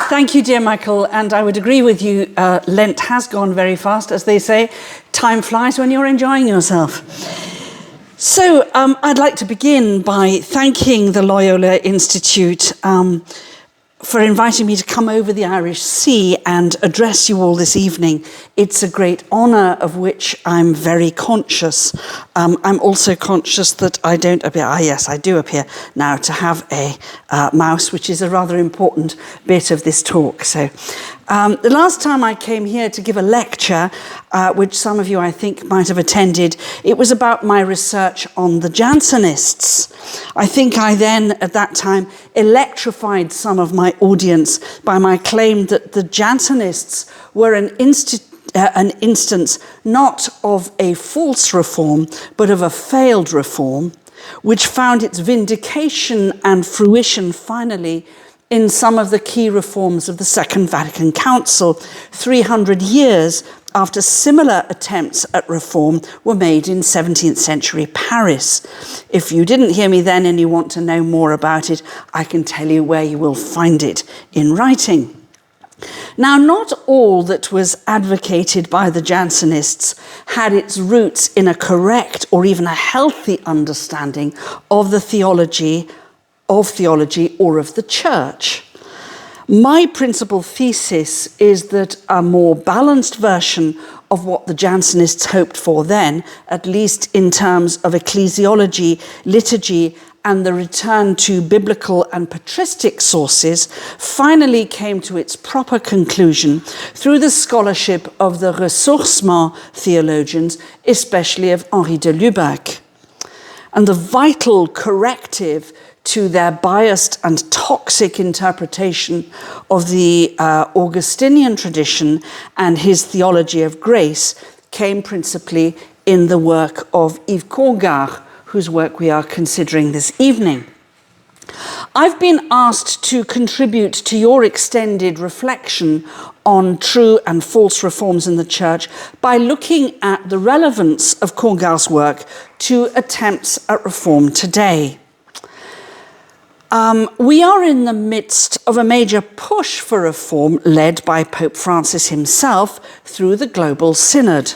Thank you, dear Michael, and I would agree with you. Lent has gone very fast, as they say. Time flies when you're enjoying yourself. So I'd like to begin by thanking the Loyola Institute for inviting me to come over the Irish Sea and address you all this evening. It's a great honour of which I'm very conscious. I'm also conscious that I don't appear, yes, I do appear now to have a mouse, which is a rather important bit of this talk. So the last time I came here to give a lecture, which some of you I think might have attended, it was about my research on the Jansenists. I think I then, at that time, electrified some of my audience by my claim that the Jansenists were an instance not of a false reform, but of a failed reform, which found its vindication and fruition finally in some of the key reforms of the Second Vatican Council, 300 years after similar attempts at reform were made in 17th century Paris. If you didn't hear me then and you want to know more about it, I can tell you where you will find it in writing. Now, not all that was advocated by the Jansenists had its roots in a correct or even a healthy understanding of the theology or of the Church. My principal thesis is that a more balanced version of what the Jansenists hoped for then, at least in terms of ecclesiology, liturgy, and the return to biblical and patristic sources, finally came to its proper conclusion through the scholarship of the ressourcement theologians, especially of Henri de Lubac. And the vital corrective to their biased and toxic interpretation of the Augustinian tradition and his theology of grace came principally in the work of Yves Congar, whose work we are considering this evening. I've been asked to contribute to your extended reflection on true and false reforms in the Church by looking at the relevance of Congar's work to attempts at reform today. We are in the midst of a major push for reform led by Pope Francis himself through the Global Synod.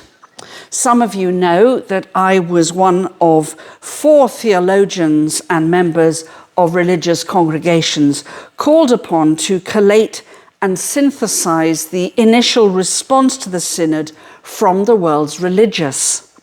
Some of you know that I was one of 4 theologians and members of religious congregations called upon to collate and synthesize the initial response to the Synod from the world's religious.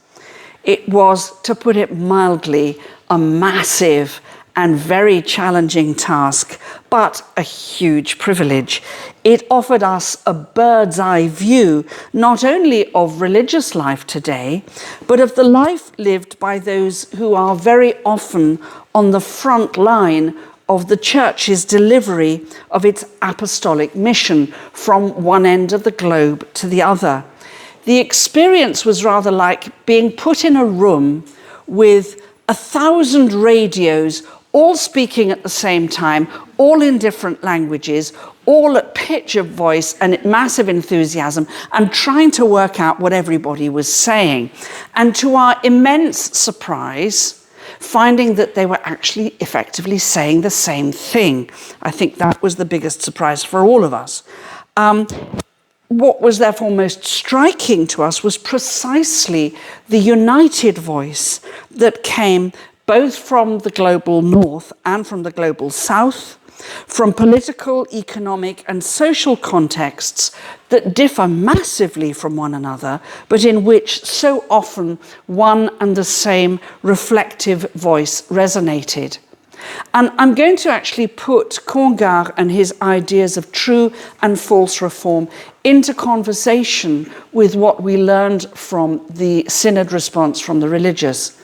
It was, to put it mildly, a massive and very challenging task, but a huge privilege. It offered us a bird's eye view, not only of religious life today, but of the life lived by those who are very often on the front line of the Church's delivery of its apostolic mission from one end of the globe to the other. The experience was rather like being put in a room with 1,000 radios all speaking at the same time, all in different languages, all at pitch of voice and at massive enthusiasm, and trying to work out what everybody was saying. And to our immense surprise, finding that they were actually effectively saying the same thing. I think that was the biggest surprise for all of us. What was therefore most striking to us was precisely the united voice that came both from the global north and from the global south, from political, economic, and social contexts that differ massively from one another, but in which so often one and the same reflective voice resonated. And I'm going to actually put Congar and his ideas of true and false reform into conversation with what we learned from the Synod response from the religious.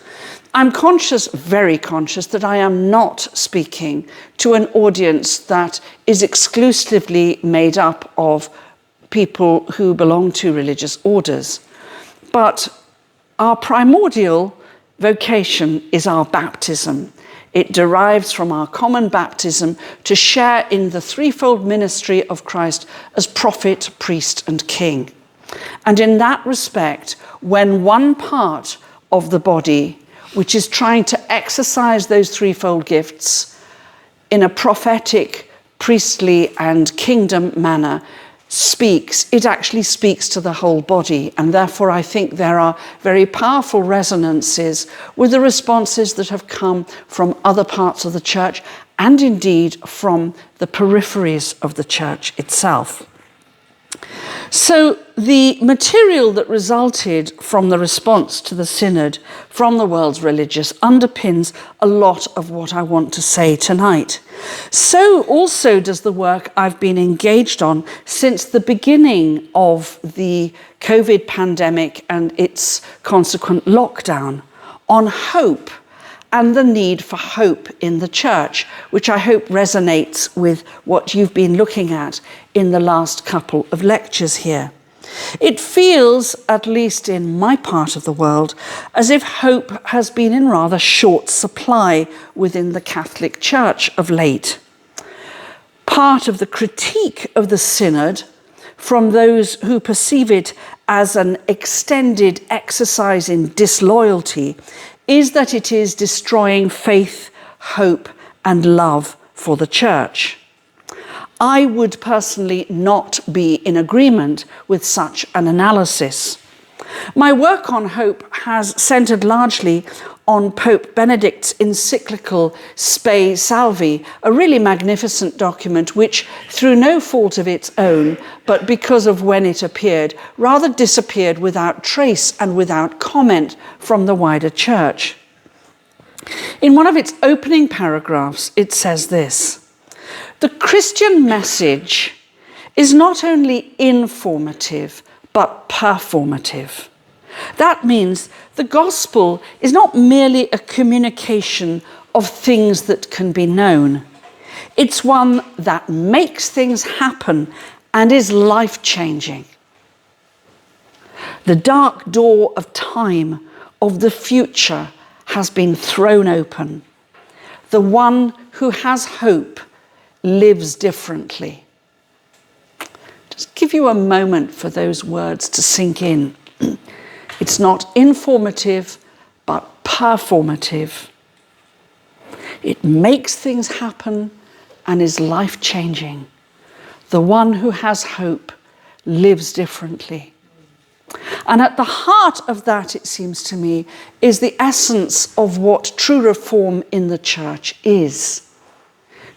I'm conscious, very conscious, that I am not speaking to an audience that is exclusively made up of people who belong to religious orders. But our primordial vocation is our baptism. It derives from our common baptism to share in the threefold ministry of Christ as prophet, priest, and king. And in that respect, when one part of the body, which is trying to exercise those threefold gifts in a prophetic, priestly and kingdom manner it actually speaks to the whole body. And therefore, I think there are very powerful resonances with the responses that have come from other parts of the church and indeed from the peripheries of the church itself. So the material that resulted from the response to the synod from the world's religious underpins a lot of what I want to say tonight. So also does the work I've been engaged on since the beginning of the COVID pandemic and its consequent lockdown on hope and the need for hope in the church, which I hope resonates with what you've been looking at in the last couple of lectures here. It feels, at least in my part of the world, as if hope has been in rather short supply within the Catholic Church of late. Part of the critique of the synod from those who perceive it as an extended exercise in disloyalty is that it is destroying faith, hope, and love for the church. I would personally not be in agreement with such an analysis. My work on hope has centered largely on Pope Benedict's encyclical Spe Salvi, a really magnificent document which, through no fault of its own, but because of when it appeared, rather disappeared without trace and without comment from the wider church. In one of its opening paragraphs, it says this: "The Christian message is not only informative, but performative. That means the gospel is not merely a communication of things that can be known. It's one that makes things happen and is life-changing. The dark door of time, of the future, has been thrown open. The one who has hope lives differently." Just give you a moment for those words to sink in. It's not informative, but performative. It makes things happen and is life-changing. The one who has hope lives differently. And at the heart of that, it seems to me, is the essence of what true reform in the church is.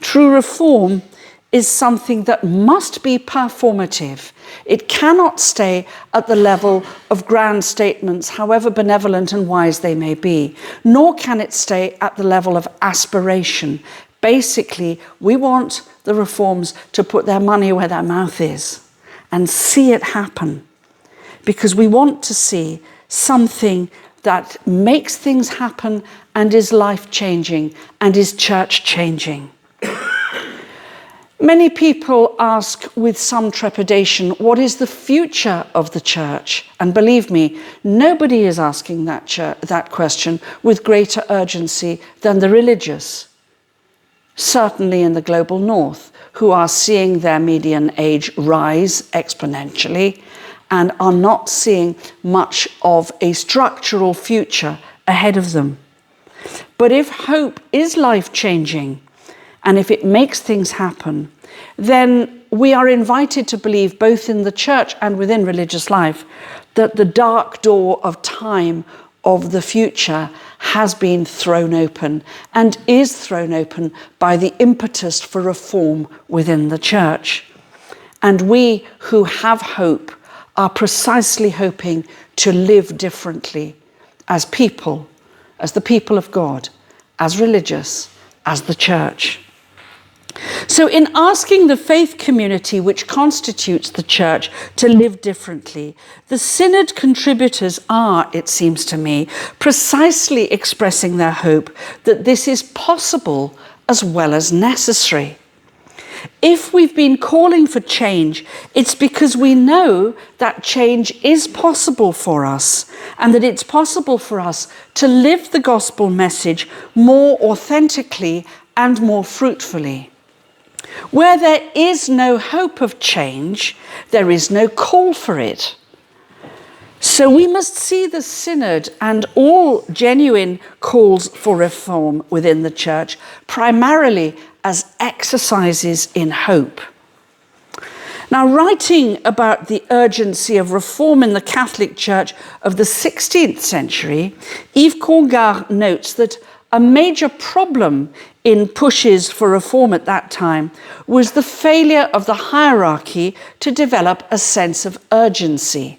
True reform is something that must be performative. It cannot stay at the level of grand statements, however benevolent and wise they may be, nor can it stay at the level of aspiration. Basically, we want the reforms to put their money where their mouth is and see it happen, because we want to see something that makes things happen and is life-changing and is church-changing. Many people ask with some trepidation, what is the future of the church? And believe me, nobody is asking that question with greater urgency than the religious, certainly in the global north, who are seeing their median age rise exponentially and are not seeing much of a structural future ahead of them. But if hope is life-changing, and if it makes things happen, then we are invited to believe, both in the church and within religious life, that the dark door of time of the future has been thrown open and is thrown open by the impetus for reform within the church. And we who have hope are precisely hoping to live differently as people, as the people of God, as religious, as the church. So in asking the faith community which constitutes the church to live differently, the synod contributors are, it seems to me, precisely expressing their hope that this is possible as well as necessary. If we've been calling for change, it's because we know that change is possible for us, and that it's possible for us to live the gospel message more authentically and more fruitfully. Where there is no hope of change, there is no call for it. So we must see the Synod and all genuine calls for reform within the Church primarily as exercises in hope. Now, writing about the urgency of reform in the Catholic Church of the 16th century, Yves Congar notes that a major problem in pushes for reform at that time was the failure of the hierarchy to develop a sense of urgency.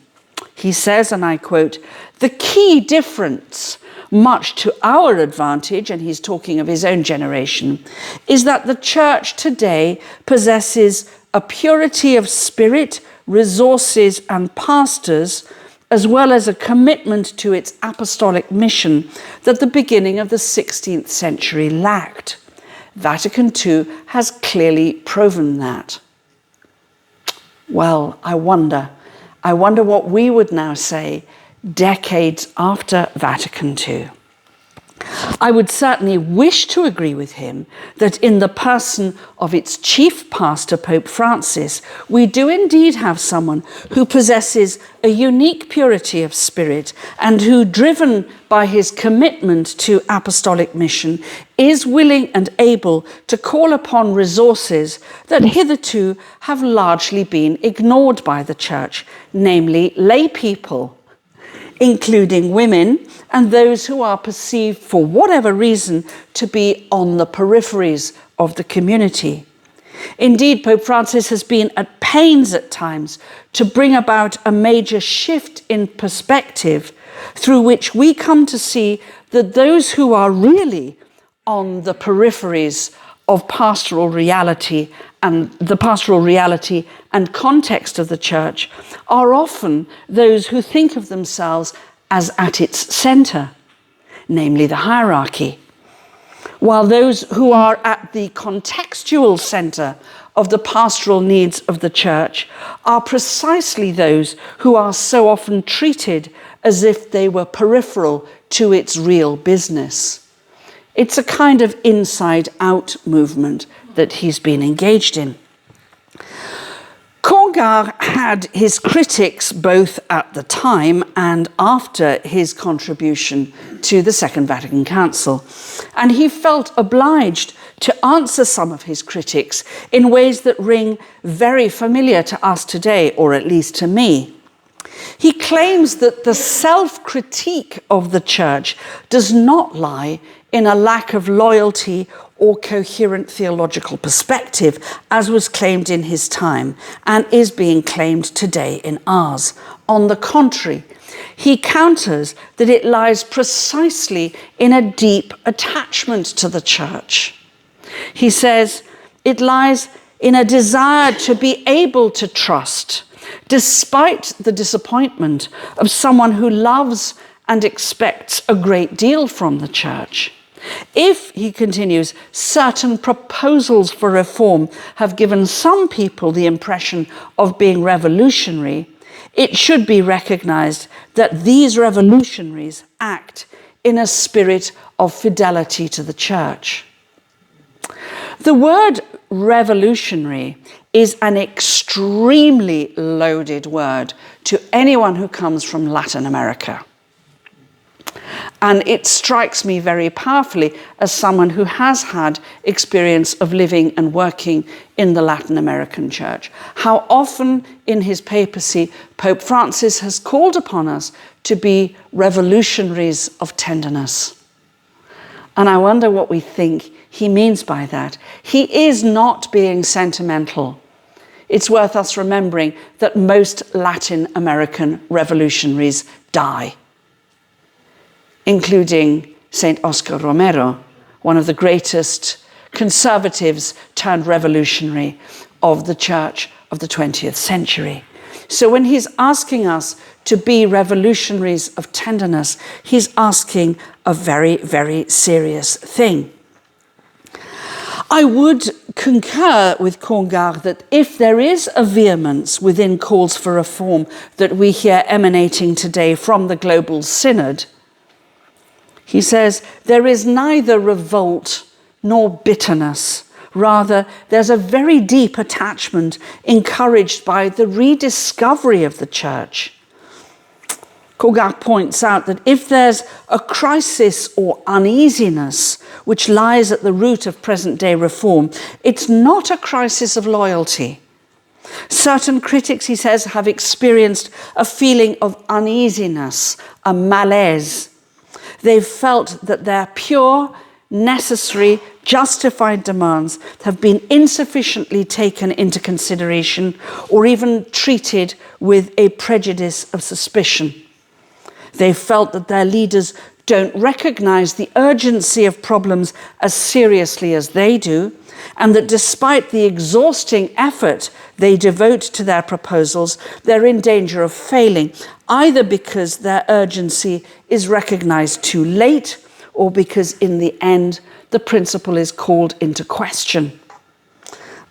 He says, and I quote, "The key difference, much to our advantage," and he's talking of his own generation, "is that the Church today possesses a purity of spirit, resources, and pastors, as well as a commitment to its apostolic mission that the beginning of the 16th century lacked. Vatican II has clearly proven that." Well, I wonder what we would now say decades after Vatican II. I would certainly wish to agree with him that in the person of its chief pastor, Pope Francis, we do indeed have someone who possesses a unique purity of spirit and who, driven by his commitment to apostolic mission, is willing and able to call upon resources that hitherto have largely been ignored by the Church, namely lay people, including women and those who are perceived for whatever reason to be on the peripheries of the community. Indeed, Pope Francis has been at pains at times to bring about a major shift in perspective through which we come to see that those who are really on the peripheries of pastoral reality and the pastoral reality and context of the Church are often those who think of themselves as at its centre, namely the hierarchy, while those who are at the contextual centre of the pastoral needs of the Church are precisely those who are so often treated as if they were peripheral to its real business. It's a kind of inside-out movement that he's been engaged in. Congar had his critics both at the time and after his contribution to the Second Vatican Council, and he felt obliged to answer some of his critics in ways that ring very familiar to us today, or at least to me. He claims that the self-critique of the Church does not lie in a lack of loyalty or coherent theological perspective, as was claimed in his time and is being claimed today in ours. On the contrary, he counters that it lies precisely in a deep attachment to the Church. He says it lies in a desire to be able to trust, despite the disappointment of someone who loves and expects a great deal from the Church. If, he continues, certain proposals for reform have given some people the impression of being revolutionary, it should be recognized that these revolutionaries act in a spirit of fidelity to the Church. The word revolutionary is an extremely loaded word to anyone who comes from Latin America. And it strikes me very powerfully as someone who has had experience of living and working in the Latin American Church. How often in his papacy, Pope Francis has called upon us to be revolutionaries of tenderness. And I wonder what we think he means by that. He is not being sentimental. It's worth us remembering that most Latin American revolutionaries die, including St. Oscar Romero, one of the greatest conservatives turned revolutionary of the Church of the 20th century. So when he's asking us to be revolutionaries of tenderness, he's asking a very, very serious thing. I would concur with Congar that if there is a vehemence within calls for reform that we hear emanating today from the Global Synod, he says, there is neither revolt nor bitterness. Rather, there's a very deep attachment encouraged by the rediscovery of the Church. Congar points out that if there's a crisis or uneasiness which lies at the root of present-day reform, it's not a crisis of loyalty. Certain critics, he says, have experienced a feeling of uneasiness, a malaise. They've felt that their pure, necessary, justified demands have been insufficiently taken into consideration or even treated with a prejudice of suspicion. They felt that their leaders don't recognize the urgency of problems as seriously as they do, and that despite the exhausting effort they devote to their proposals, they're in danger of failing, either because their urgency is recognized too late or because in the end the principle is called into question.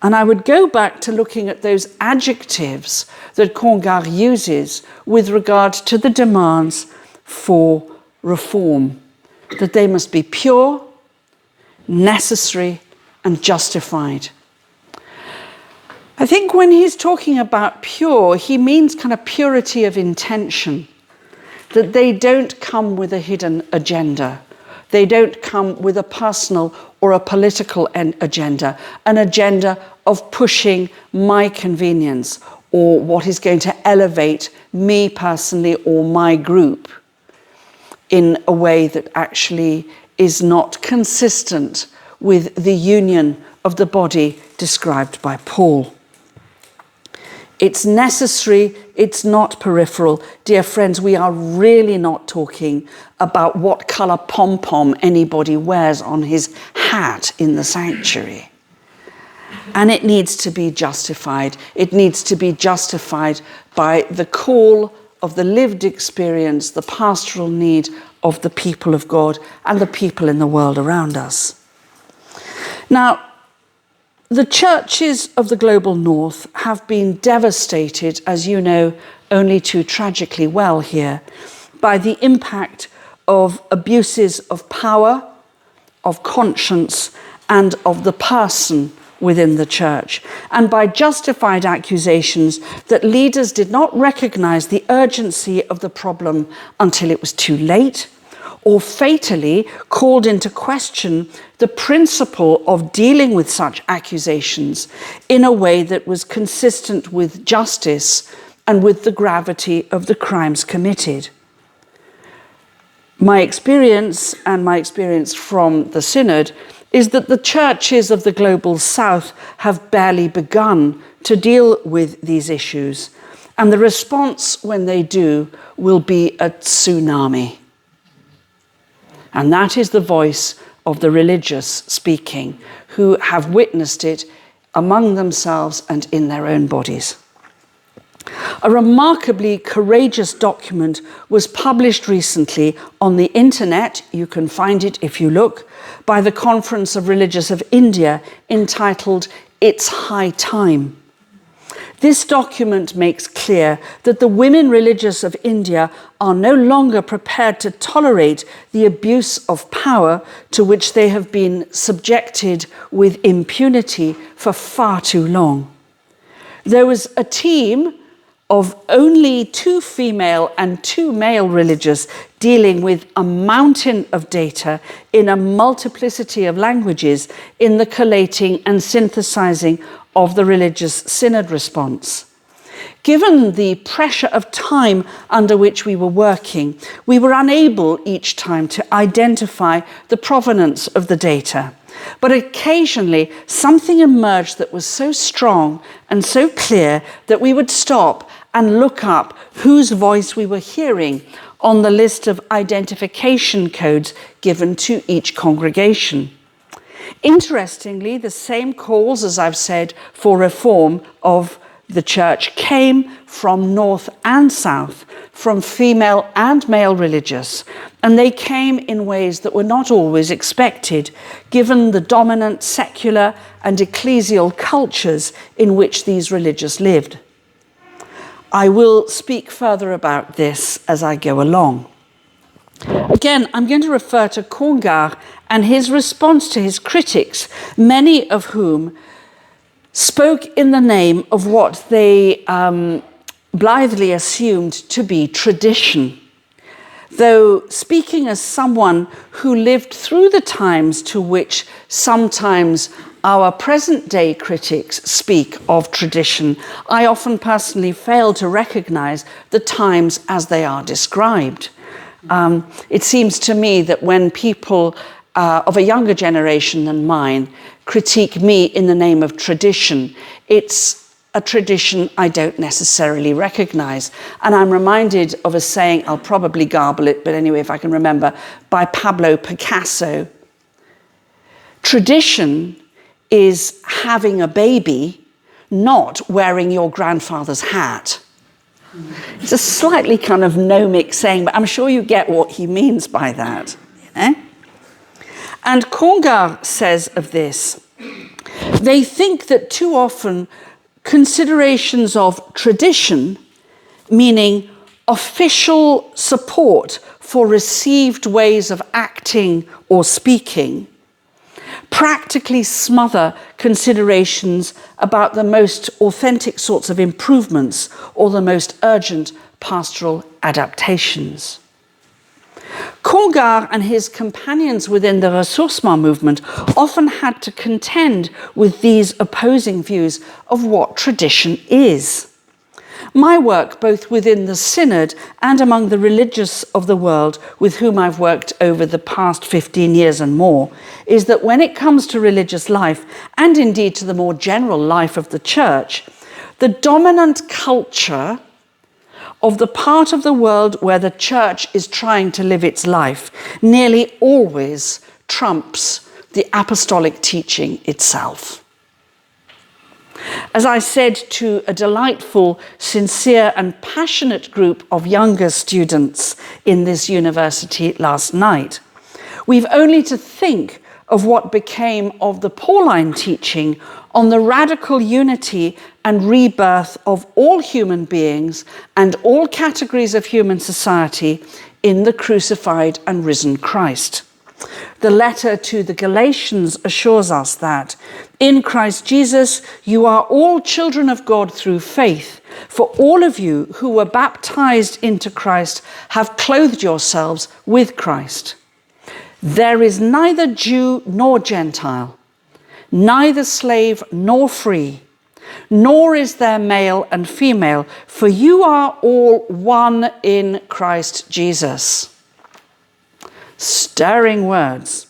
And I would go back to looking at those adjectives that Congar uses with regard to the demands for reform, that they must be pure, necessary, and justified. I think when he's talking about pure, he means kind of purity of intention, that they don't come with a hidden agenda. They don't come with a personal or a political agenda, an agenda of pushing my convenience or what is going to elevate me personally or my group in a way that actually is not consistent with the union of the body described by Paul. It's necessary, it's not peripheral. Dear friends, we are really not talking about what colour pom-pom anybody wears on his hat in the sanctuary. And it needs to be justified. It needs to be justified by the call of the lived experience, the pastoral need of the people of God and the people in the world around us. Now, the churches of the global north have been devastated, as you know, only too tragically well here, by the impact of abuses of power, of conscience, and of the person within the church, and by justified accusations that leaders did not recognize the urgency of the problem until it was too late, or fatally called into question the principle of dealing with such accusations in a way that was consistent with justice and with the gravity of the crimes committed. My experience, and my experience from the Synod, is that the churches of the global south have barely begun to deal with these issues, and the response when they do will be a tsunami. And that is the voice of the religious speaking, who have witnessed it among themselves and in their own bodies. A remarkably courageous document was published recently on the internet, you can find it if you look, by the Conference of Religious of India, entitled "It's High Time." This document makes clear that the women religious of India are no longer prepared to tolerate the abuse of power to which they have been subjected with impunity for far too long. There was a team of only 2 female and 2 male religious dealing with a mountain of data in a multiplicity of languages in the collating and synthesizing of the religious synod response. Given the pressure of time under which we were working, we were unable each time to identify the provenance of the data. But occasionally something emerged that was so strong and so clear that we would stop and look up whose voice we were hearing on the list of identification codes given to each congregation. Interestingly, the same calls, as I've said, for reform of the church came from north and south, from female and male religious, and they came in ways that were not always expected, given the dominant secular and ecclesial cultures in which these religious lived. I will speak further about this as I go along. Again, I'm going to refer to Congar and his response to his critics, many of whom spoke in the name of what they blithely assumed to be tradition. though speaking as someone who lived through the times to which sometimes our present-day critics speak of tradition, I often personally fail to recognize the times as they are described. It seems to me that when people of a younger generation than mine critique me in the name of tradition, it's a tradition I don't necessarily recognize. And I'm reminded of a saying, I'll probably garble it, but anyway, if I can remember, by Pablo Picasso. Tradition is having a baby, not wearing your grandfather's hat. It's a slightly kind of gnomic saying, but I'm sure you get what he means by that. You know? And Congar says of this, they think that too often considerations of tradition, meaning official support for received ways of acting or speaking, practically smother considerations about the most authentic sorts of improvements or the most urgent pastoral adaptations. Congar and his companions within the ressourcement movement often had to contend with these opposing views of what tradition is. My work, both within the Synod and among the religious of the world with whom I've worked over the past 15 years and more, is that when it comes to religious life, and indeed to the more general life of the Church, the dominant culture of the part of the world where the Church is trying to live its life nearly always trumps the apostolic teaching itself. As I said to a delightful, sincere and passionate group of younger students in this university last night, we've only to think of what became of the Pauline teaching on the radical unity and rebirth of all human beings and all categories of human society in the crucified and risen Christ. The letter to the Galatians assures us that in Christ Jesus you are all children of God through faith, for all of you who were baptized into Christ have clothed yourselves with Christ. There is neither Jew nor Gentile, neither slave nor free, nor is there male and female, for you are all one in Christ Jesus. Stirring words.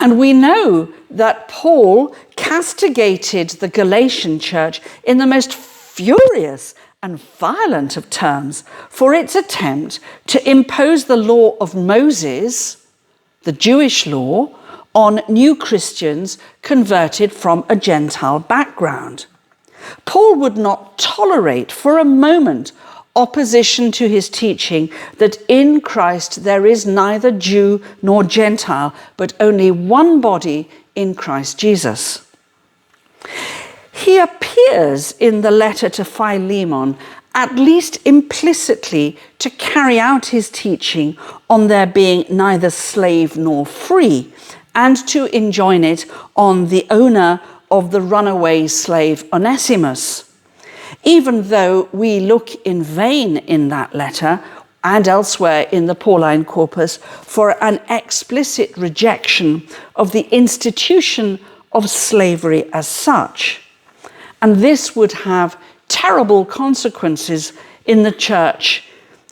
And we know that Paul castigated the Galatian church in the most furious and violent of terms for its attempt to impose the law of Moses, the Jewish law, on new Christians converted from a Gentile background. Paul would not tolerate for a moment opposition to his teaching that in Christ there is neither Jew nor Gentile, but only one body in Christ Jesus. He appears in the letter to Philemon, at least implicitly, to carry out his teaching on there being neither slave nor free, and to enjoin it on the owner of the runaway slave Onesimus. Even though we look in vain in that letter and elsewhere in the Pauline corpus for an explicit rejection of the institution of slavery as such. And this would have terrible consequences in the Church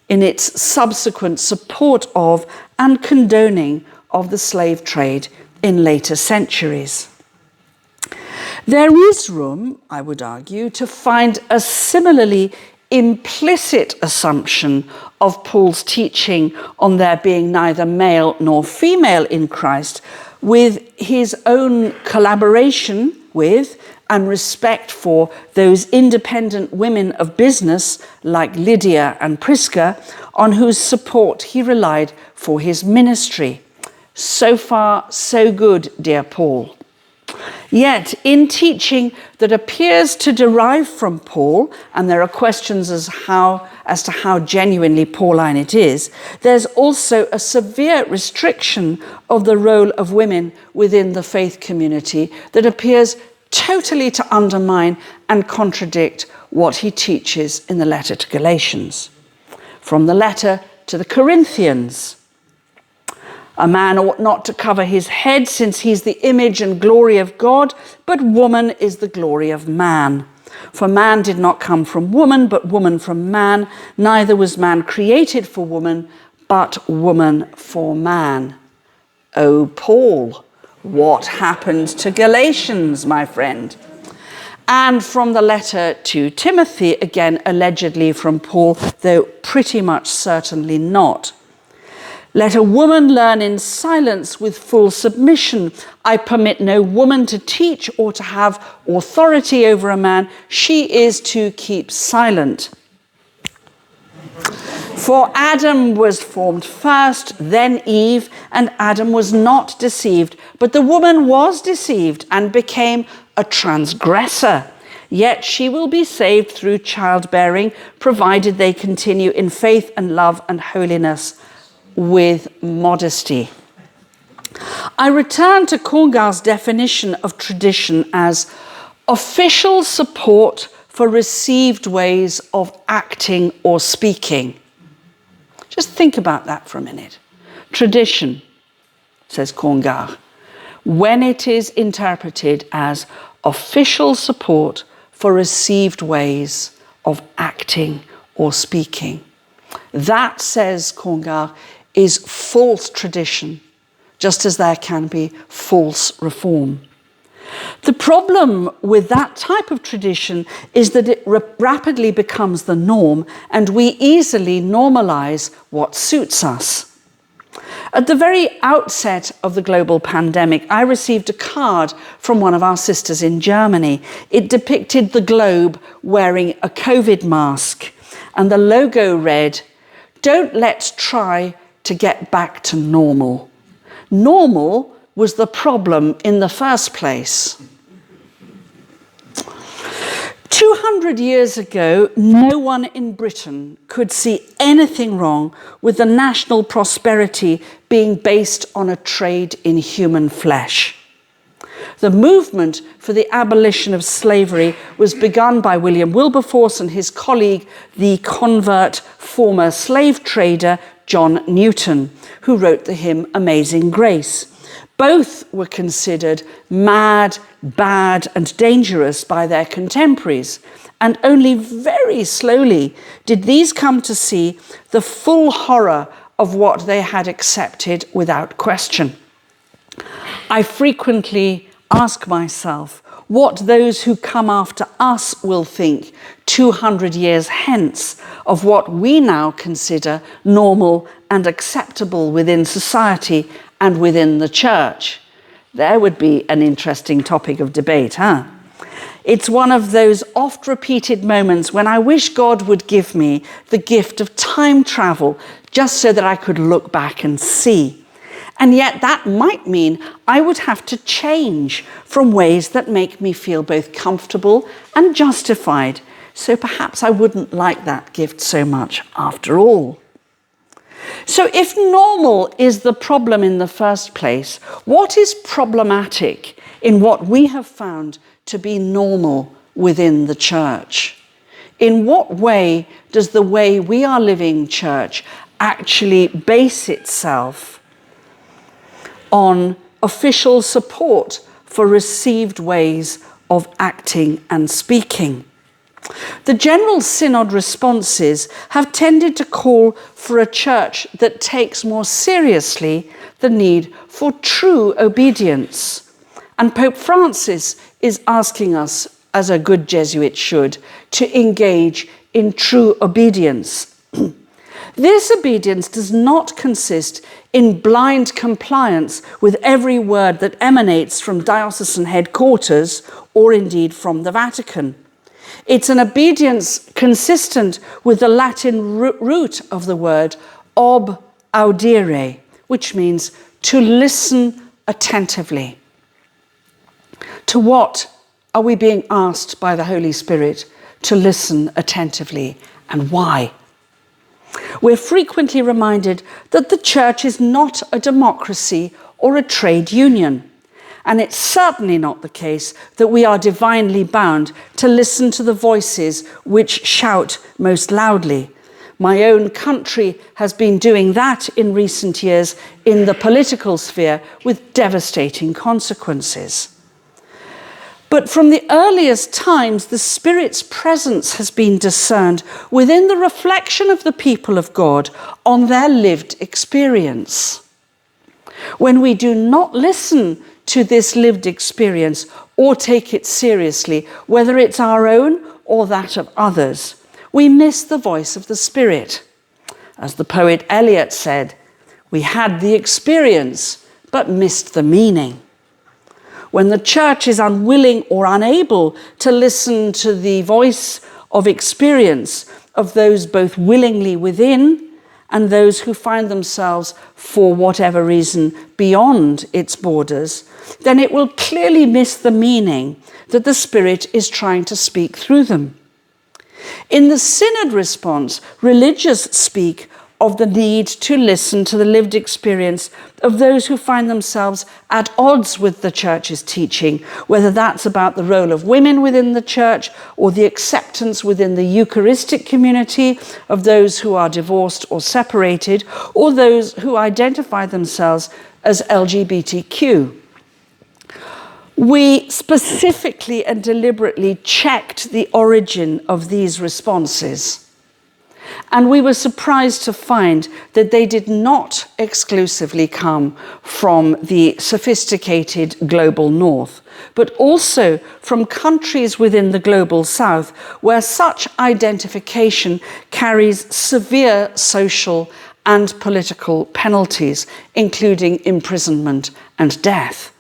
in its subsequent support of and condoning of the slave trade in later centuries. There is room, I would argue, to find a similarly implicit assumption of Paul's teaching on there being neither male nor female in Christ, with his own collaboration with and respect for those independent women of business like Lydia and Prisca, on whose support he relied for his ministry. So far, so good, dear Paul. Yet, in teaching that appears to derive from Paul, and there are questions as to how genuinely Pauline it is, there's also a severe restriction of the role of women within the faith community that appears totally to undermine and contradict what he teaches in the letter to Galatians. From the letter to the Corinthians. A man ought not to cover his head, since he's the image and glory of God, but woman is the glory of man. For man did not come from woman, but woman from man. Neither was man created for woman, but woman for man. Oh, Paul, what happened to Galatians, my friend? And from the letter to Timothy, again, allegedly from Paul, though pretty much certainly not. Let a woman learn in silence with full submission. I permit no woman to teach or to have authority over a man. She is to keep silent. For Adam was formed first, then Eve, and Adam was not deceived, but the woman was deceived and became a transgressor. Yet she will be saved through childbearing, provided they continue in faith and love and holiness with modesty. I return to Congar's definition of tradition as official support for received ways of acting or speaking. Just think about that for a minute. Tradition, says Congar, when it is interpreted as official support for received ways of acting or speaking. That, says Congar, is false tradition, just as there can be false reform. The problem with that type of tradition is that it rapidly becomes the norm, and we easily normalize what suits us. At the very outset of the global pandemic, I received a card from one of our sisters in Germany. It depicted the globe wearing a COVID mask, and the logo read, "Don't let's try to get back to normal. Normal was the problem in the first place." 200 years ago, no one in Britain could see anything wrong with the national prosperity being based on a trade in human flesh. The movement for the abolition of slavery was begun by William Wilberforce and his colleague, the convert former slave trader John Newton, who wrote the hymn Amazing Grace. Both were considered mad, bad, and dangerous by their contemporaries, and only very slowly did these come to see the full horror of what they had accepted without question. I frequently ask myself what those who come after us will think 200 years hence of what we now consider normal and acceptable within society and within the church. There would be an interesting topic of debate, huh? It's one of those oft-repeated moments when I wish God would give me the gift of time travel just so that I could look back and see. And yet that might mean I would have to change from ways that make me feel both comfortable and justified. So perhaps I wouldn't like that gift so much after all. So if normal is the problem in the first place, what is problematic in what we have found to be normal within the church? In what way does the way we are living church actually base itself on official support for received ways of acting and speaking? The general synod responses have tended to call for a church that takes more seriously the need for true obedience. And Pope Francis is asking us, as a good Jesuit should, to engage in true obedience. This obedience does not consist in blind compliance with every word that emanates from diocesan headquarters or indeed from the Vatican. It's an obedience consistent with the Latin root of the word ob audire, which means to listen attentively. To what are we being asked by the Holy Spirit to listen attentively, and why? We're frequently reminded that the church is not a democracy or a trade union. And it's certainly not the case that we are divinely bound to listen to the voices which shout most loudly. My own country has been doing that in recent years in the political sphere with devastating consequences. But from the earliest times, the Spirit's presence has been discerned within the reflection of the people of God on their lived experience. When we do not listen to this lived experience or take it seriously, whether it's our own or that of others, we miss the voice of the Spirit. As the poet Eliot said, we had the experience but missed the meaning. When the church is unwilling or unable to listen to the voice of experience of those both willingly within and those who find themselves, for whatever reason, beyond its borders, then it will clearly miss the meaning that the Spirit is trying to speak through them. In the Synod response, religious speak of the need to listen to the lived experience of those who find themselves at odds with the Church's teaching, whether that's about the role of women within the Church or the acceptance within the Eucharistic community of those who are divorced or separated, or those who identify themselves as LGBTQ. We specifically and deliberately checked the origin of these responses. And we were surprised to find that they did not exclusively come from the sophisticated global north, but also from countries within the global south, where such identification carries severe social and political penalties, including imprisonment and death.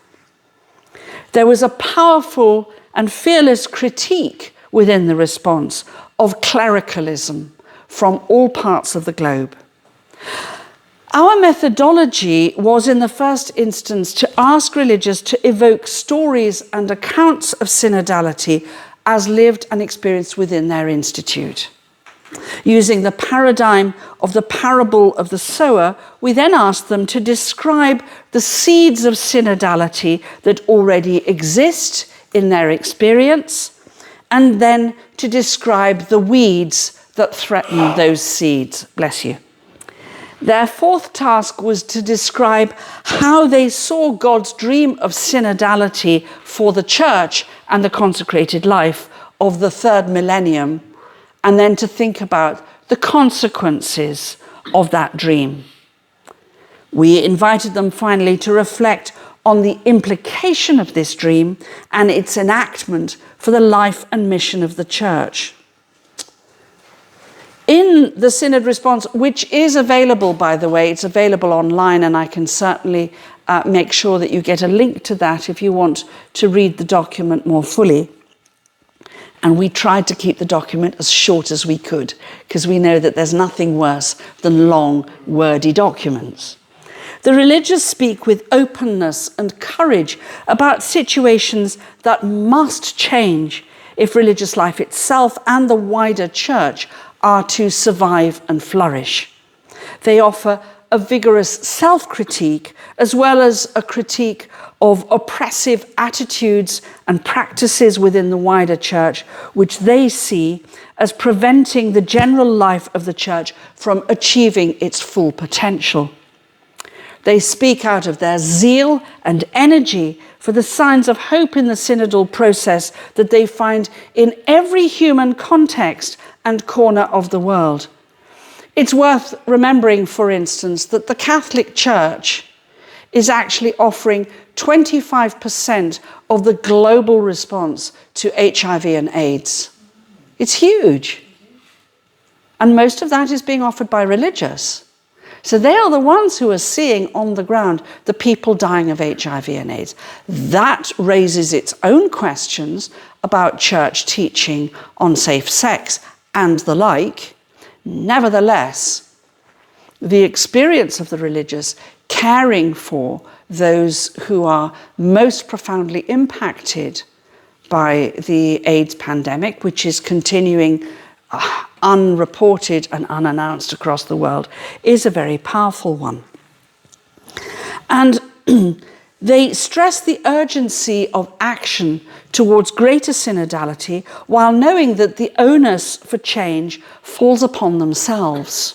There was a powerful and fearless critique within the response of clericalism from all parts of the globe. Our methodology was, in the first instance, to ask religious to evoke stories and accounts of synodality as lived and experienced within their institute. Using the paradigm of the parable of the sower, we then asked them to describe the seeds of synodality that already exist in their experience, and then to describe the weeds that threaten those seeds. Bless you. Their fourth task was to describe how they saw God's dream of synodality for the Church and the consecrated life of the third millennium, and then to think about the consequences of that dream. We invited them finally to reflect on the implication of this dream and its enactment for the life and mission of the Church. In the Synod response, which is available, by the way, it's available online, and I can certainly make sure that you get a link to that if you want to read the document more fully. And we tried to keep the document as short as we could, because we know that there's nothing worse than long, wordy documents. The religious speak with openness and courage about situations that must change if religious life itself and the wider Church are to survive and flourish. They offer a vigorous self-critique as well as a critique of oppressive attitudes and practices within the wider Church, which they see as preventing the general life of the Church from achieving its full potential. They speak out of their zeal and energy for the signs of hope in the synodal process that they find in every human context and corner of the world. It's worth remembering, for instance, that the Catholic Church is actually offering 25% of the global response to HIV and AIDS. It's huge. And most of that is being offered by religious. So they are the ones who are seeing on the ground the people dying of HIV and AIDS. That raises its own questions about church teaching on safe sex and the like. Nevertheless, the experience of the religious caring for those who are most profoundly impacted by the AIDS pandemic, which is continuing unreported and unannounced across the world, is a very powerful one. And They stress the urgency of action towards greater synodality while knowing that the onus for change falls upon themselves.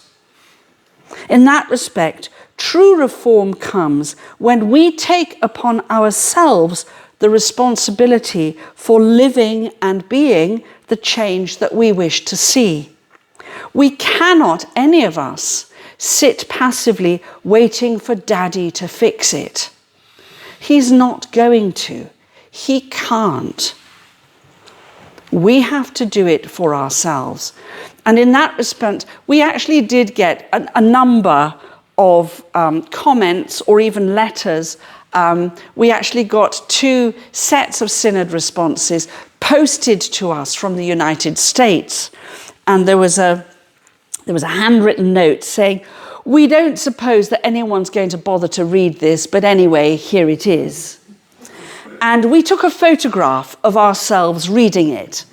In that respect, true reform comes when we take upon ourselves the responsibility for living and being the change that we wish to see. We cannot, any of us, sit passively waiting for Daddy to fix it. He's not going to. He can't. We have to do it for ourselves. And in that respect, we actually did get a number of comments or even letters. We actually got 2 sets of synod responses posted to us from the United States. And there was a handwritten note saying, "We don't suppose that anyone's going to bother to read this, but anyway, here it is." And we took a photograph of ourselves reading it,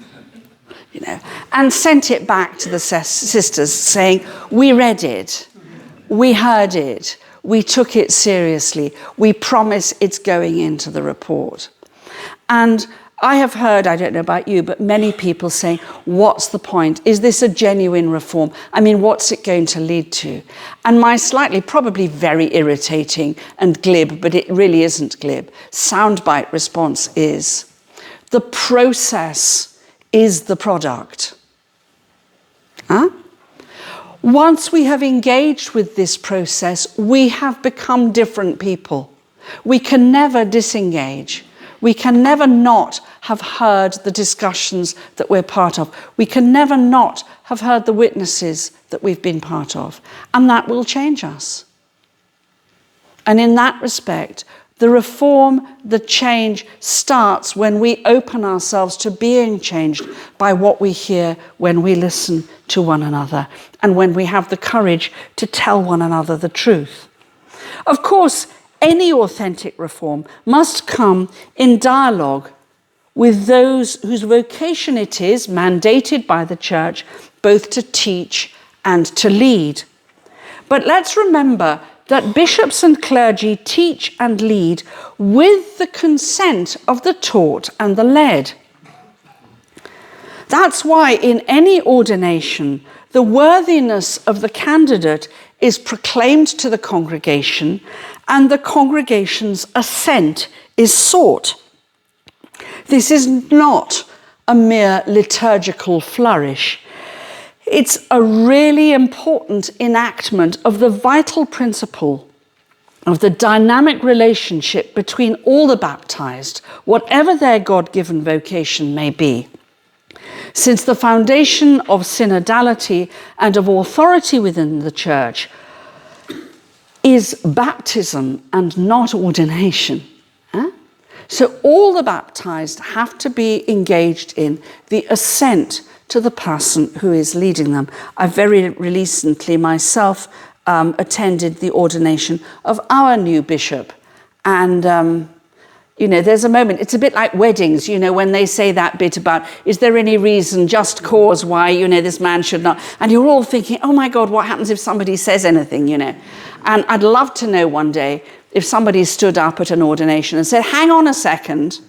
and sent it back to the sisters saying, "We read it, we heard it, we took it seriously, we promise it's going into the report." And I have heard, I don't know about you, but many people saying, what's the point? Is this a genuine reform? I mean, what's it going to lead to? And my slightly, probably very irritating and glib, but it really isn't glib, soundbite response is, the process is the product. Once we have engaged with this process, we have become different people. We can never disengage. We can never not have heard the discussions that we're part of. We can never not have heard the witnesses that we've been part of. And that will change us. And in that respect, the reform, the change starts when we open ourselves to being changed by what we hear when we listen to one another and when we have the courage to tell one another the truth. Of course, any authentic reform must come in dialogue with those whose vocation it is, mandated by the Church, both to teach and to lead. But let's remember that bishops and clergy teach and lead with the consent of the taught and the led. That's why in any ordination, the worthiness of the candidate is proclaimed to the congregation and the congregation's assent is sought. This is not a mere liturgical flourish. It's a really important enactment of the vital principle of the dynamic relationship between all the baptized, whatever their God-given vocation may be. Since the foundation of synodality and of authority within the Church is baptism and not ordination. So all the baptized have to be engaged in the assent to the person who is leading them. I very recently myself attended the ordination of our new bishop. And, there's a moment, it's a bit like weddings, when they say that bit about, is there any reason, just cause why, this man should not? And you're all thinking, oh my God, what happens if somebody says anything, And I'd love to know one day if somebody stood up at an ordination and said, hang on a second,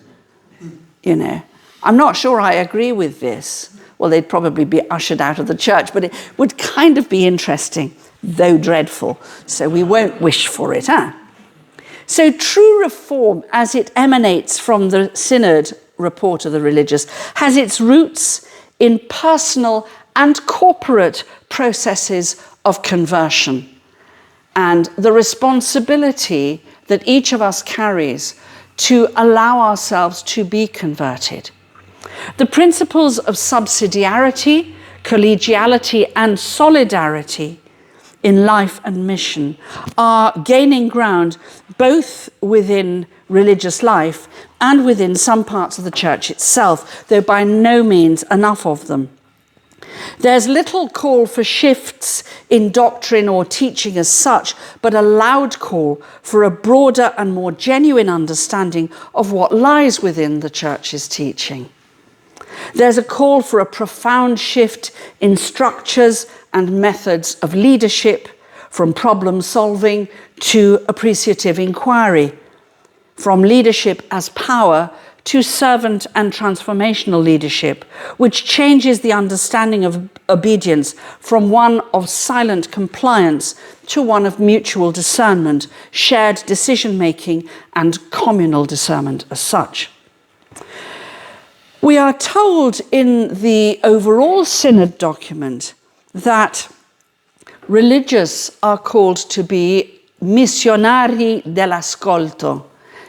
I'm not sure I agree with this. Well, they'd probably be ushered out of the church, but it would kind of be interesting, though dreadful. So we won't wish for it, So true reform, as it emanates from the Synod report of the religious, has its roots in personal and corporate processes of conversion and the responsibility that each of us carries to allow ourselves to be converted. The principles of subsidiarity, collegiality, and solidarity in life and mission are gaining ground both within religious life and within some parts of the Church itself, though by no means enough of them. There's little call for shifts in doctrine or teaching as such, but a loud call for a broader and more genuine understanding of what lies within the Church's teaching. There's a call for a profound shift in structures and methods of leadership, from problem solving to appreciative inquiry. from leadership as power to servant and transformational leadership, which changes the understanding of obedience from one of silent compliance to one of mutual discernment, shared decision-making, and communal discernment as such. We are told in the overall synod document that religious are called to be missionari dell'ascolto,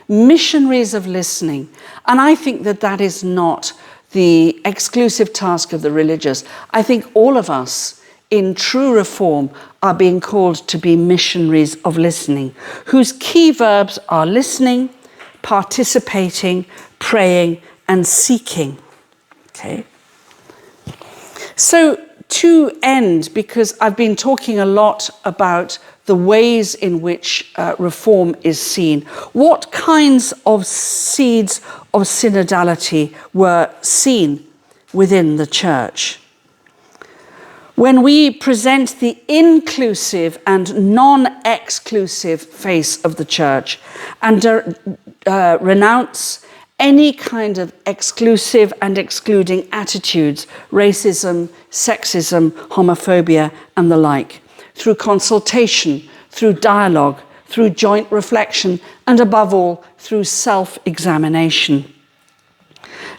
missionaries of listening. And I think that that is not the exclusive task of the religious. I think all of us in true reform are being called to be missionaries of listening, whose key verbs are listening, participating, praying, and seeking. Okay. So to end, because I've been talking a lot about the ways in which reform is seen, what kinds of seeds of synodality were seen within the church? When we present the inclusive and non-exclusive face of the church and renounce any kind of exclusive and excluding attitudes, racism, sexism, homophobia, and the like, through consultation, through dialogue, through joint reflection, and above all, through self-examination.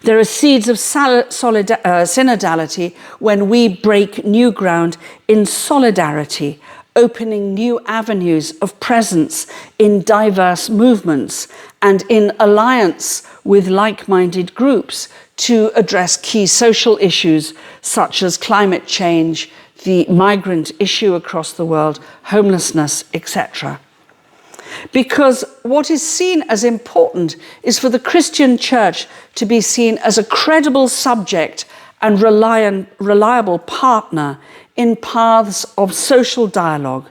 There are seeds of synodality when we break new ground in solidarity, opening new avenues of presence in diverse movements and in alliance with like-minded groups to address key social issues such as climate change, the migrant issue across the world, homelessness, etc. Because what is seen as important is for the Christian church to be seen as a credible subject and reliable partner in paths of social dialogue,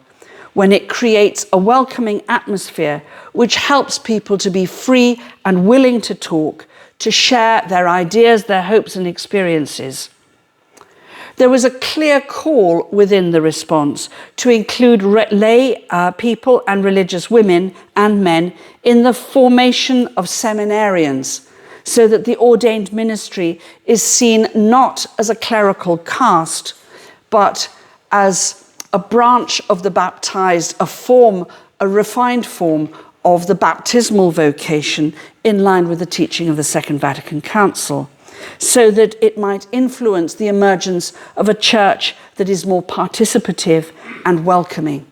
when it creates a welcoming atmosphere which helps people to be free and willing to talk, to share their ideas, their hopes and experiences. There was a clear call within the response to include lay people and religious women and men in the formation of seminarians, so that the ordained ministry is seen not as a clerical caste, but as a branch of the baptized, a refined form of the baptismal vocation in line with the teaching of the Second Vatican Council, so that it might influence the emergence of a church that is more participative and welcoming.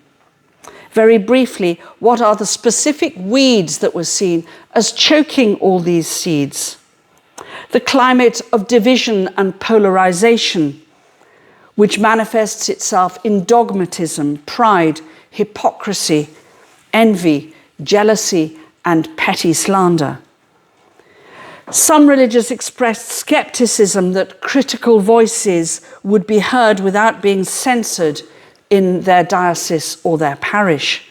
Very briefly, what are the specific weeds that were seen as choking all these seeds? The climate of division and polarization, which manifests itself in dogmatism, pride, hypocrisy, envy, jealousy, and petty slander. Some religious expressed skepticism that critical voices would be heard without being censored in their diocese or their parish.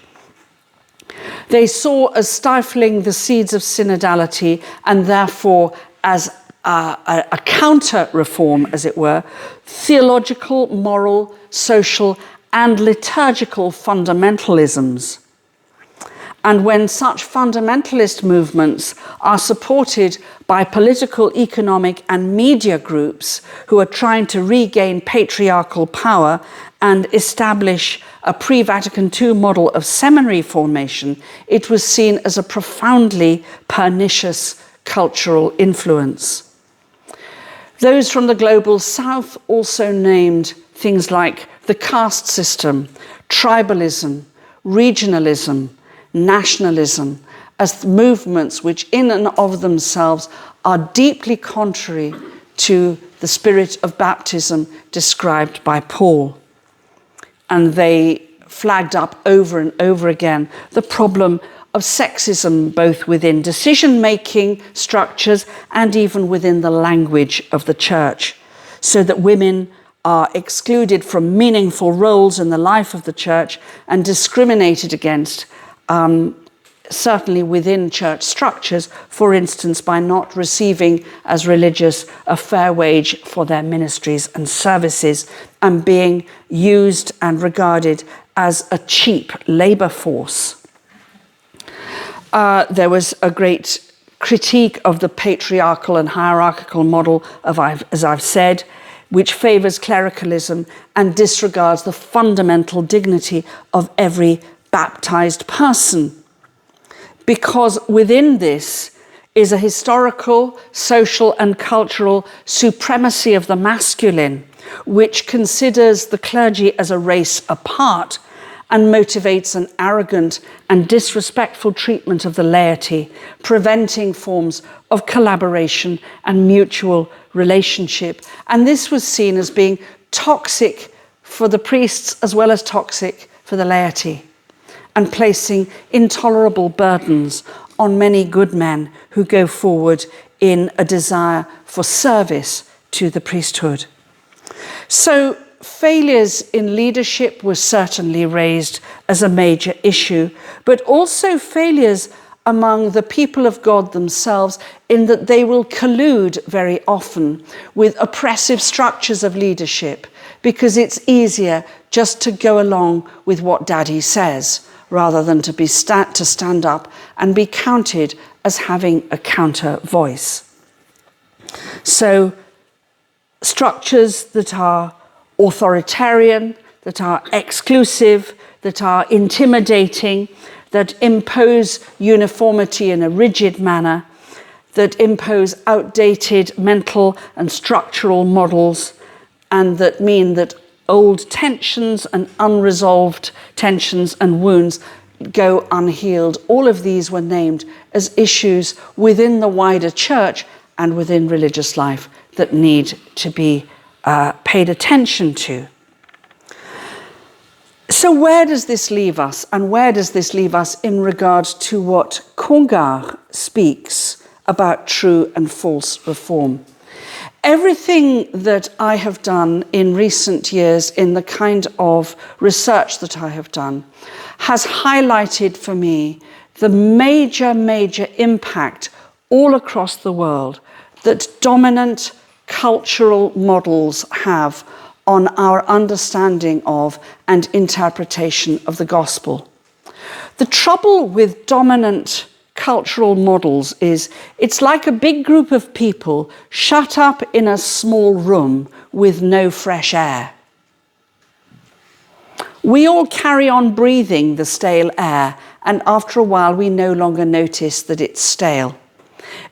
They saw as stifling the seeds of synodality and therefore as a counter-reform, as it were, theological, moral, social, and liturgical fundamentalisms. And when such fundamentalist movements are supported by political, economic, and media groups who are trying to regain patriarchal power and establish a pre-Vatican II model of seminary formation, it was seen as a profoundly pernicious cultural influence. Those from the global south also named things like the caste system, tribalism, regionalism, nationalism as movements which in and of themselves are deeply contrary to the spirit of baptism described by Paul. And they flagged up over and over again the problem of sexism, both within decision-making structures and even within the language of the church, so that women are excluded from meaningful roles in the life of the church and discriminated against, certainly within church structures, for instance, by not receiving as religious a fair wage for their ministries and services and being used and regarded as a cheap labor force. there was a great critique of the patriarchal and hierarchical model, as I've said, which favours clericalism and disregards the fundamental dignity of every baptised person. Because within this is a historical, social and cultural supremacy of the masculine, which considers the clergy as a race apart and motivates an arrogant and disrespectful treatment of the laity, preventing forms of collaboration and mutual relationship. And this was seen as being toxic for the priests as well as toxic for the laity, and placing intolerable burdens on many good men who go forward in a desire for service to the priesthood. So failures in leadership were certainly raised as a major issue, but also failures among the people of God themselves, in that they will collude very often with oppressive structures of leadership, because it's easier just to go along with what Daddy says, rather than to stand up and be counted as having a counter voice. So structures that are authoritarian, that are exclusive, that are intimidating, that impose uniformity in a rigid manner, that impose outdated mental and structural models, and that mean that old tensions and unresolved tensions and wounds go unhealed. All of these were named as issues within the wider church and within religious life that need to be paid attention to. So where does this leave us? And where does this leave us in regard to what Congar speaks about true and false reform? Everything that I have done in recent years in the kind of research that I have done has highlighted for me the major impact all across the world that dominant cultural models have on our understanding of and interpretation of the gospel. The trouble with dominant cultural models is it's like a big group of people shut up in a small room with no fresh air. We all carry on breathing the stale air, and after a while we no longer notice that it's stale.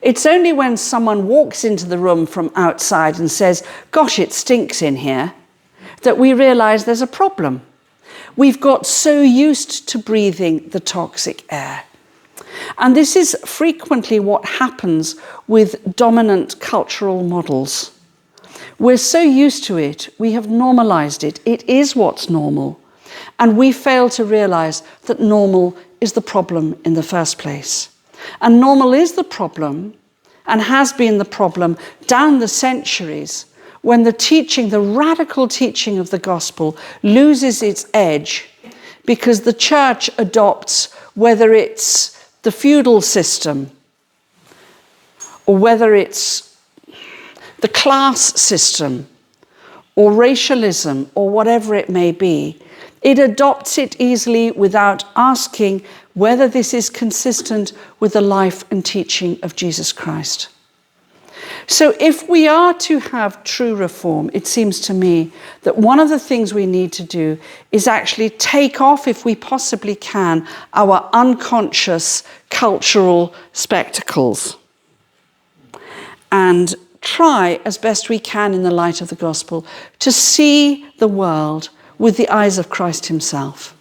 It's only when someone walks into the room from outside and says, "Gosh, it stinks in here," that we realize there's a problem. We've got so used to breathing the toxic air. And this is frequently what happens with dominant cultural models. We're so used to it, we have normalized it. It is what's normal. And we fail to realize that normal is the problem in the first place. And normal is the problem, and has been the problem down the centuries, when the teaching, the radical teaching of the gospel, loses its edge because the church adopts, whether it's the feudal system, or whether it's the class system, or racialism, or whatever it may be, it adopts it easily without asking whether this is consistent with the life and teaching of Jesus Christ. So if we are to have true reform, it seems to me that one of the things we need to do is actually take off, if we possibly can, our unconscious cultural spectacles and try as best we can in the light of the gospel to see the world with the eyes of Christ himself.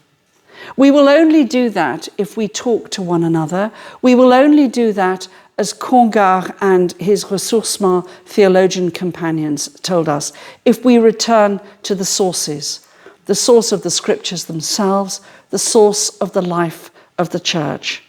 We will only do that if we talk to one another. We will only do that, as Congar and his ressourcement theologian companions told us, if we return to the sources, the source of the scriptures themselves, the source of the life of the church.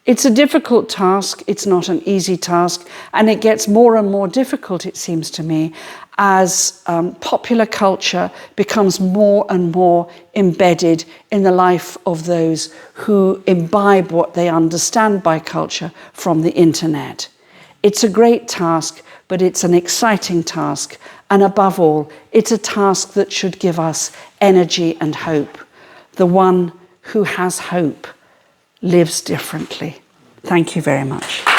It's a difficult task, it's not an easy task, and it gets more and more difficult, it seems to me, as popular culture becomes more and more embedded in the life of those who imbibe what they understand by culture from the internet. It's a great task, but it's an exciting task, and above all, it's a task that should give us energy and hope. The one who has hope lives differently. Thank you very much.